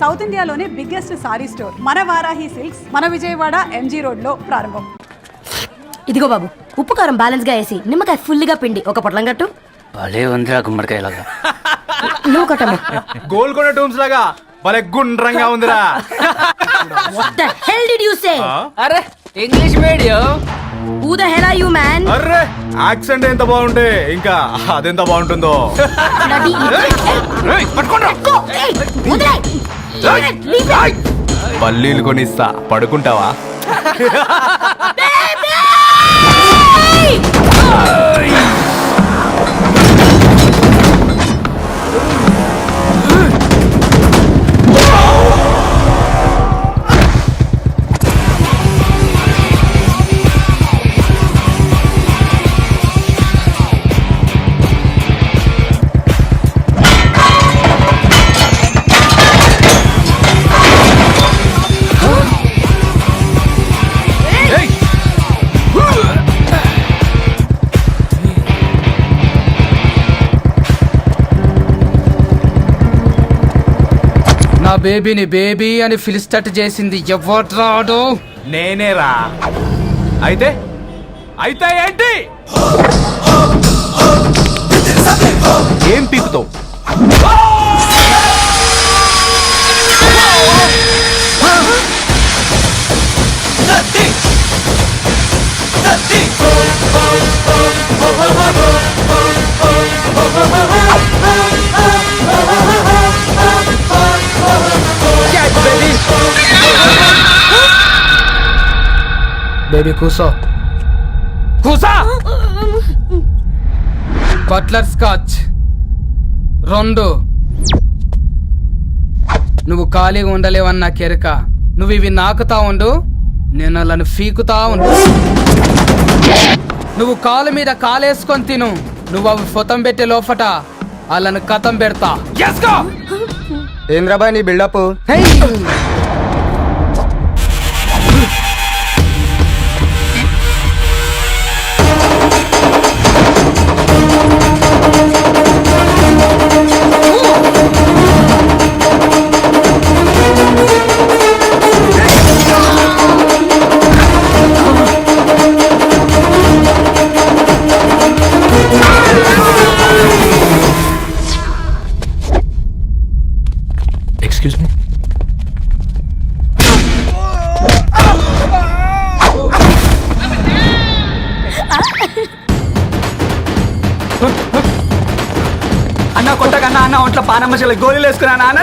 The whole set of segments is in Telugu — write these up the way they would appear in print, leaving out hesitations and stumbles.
సౌత్ ఇండియాలోనే బిగ్గెస్ట్ సారీ స్టోర్ మన వారాహి సిల్క్స్ మన విజయవాడ ఎంజీ రోడ్ లో ప్రారంభం. ఇదిగో బాబు, ఉప్పు కారం బ్యాలెన్స్ గా వేసి నిమ్మకాయ ఫుల్ గా పిండి ఒక పొట్లం కట్టు. భలే ఉందిరా గుమ్మడికాయలాగా. నువ్వు కట్టమ్మా. గోల్కొండ టూమ్స్ లాగా భలే గుండ్రంగా ఉందిరా. What the hell did you say? అరే English medium. Who the hell are you, man? Array accent ఎంత బాగుంటే ఇంకా అదెంత బాగుంటుందో. Bloody idiot. ఏయ్, పట్టుకోండ్రా. Hey, వదిలేయ్. Leave it. పల్లీలు కొనిస్తా, పడుకుంటావా? నా బేబీని బేబీ అని ఫిలిస్టట్ చేసింది ఎవడ్రాడు? నేనేరా. అయితే అయితే ఏంటి? ఏం పీకుతావు? బేబీ కూసో, కూసా. Buttler scotch 2. నువ్వు ఖాళీగా ఉండలేవని నా కెరక. నువ్వు ఇవి నాకుతా ఉండు, నేను అలాను ఫీకుతా ఉండు. నువ్వు కాలు మీద కాలేసుకొని తిను. నువ్వు అవి ఫొతం పెట్టే లోపట అలాను కథం పెడతా. ఏంద్రాబాయ్ నీ బిల్డప్? Excuse me. అన్న కొట్టకన్నా అన్న ఒంట్లో పానమ్మ చెల్లి గోళీలు వేసుకున్నా అన్న.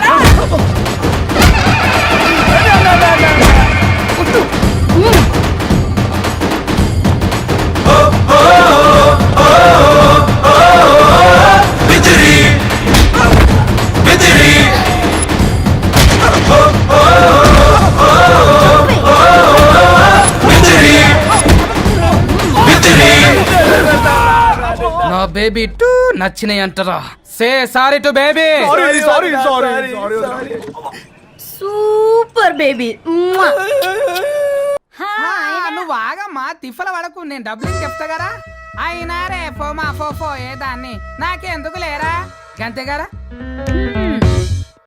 నా బేబీ టూ నచ్చినాయి అంటారా? Say sorry to baby. Super baby. నువ్వు ఆగమ్మా, తిఫల వడకు. నేను డబ్బులు చెప్తా కదా. అయినా రే ఫో ఏదాన్ని నాకెందుకు లేరా గంతే కదా.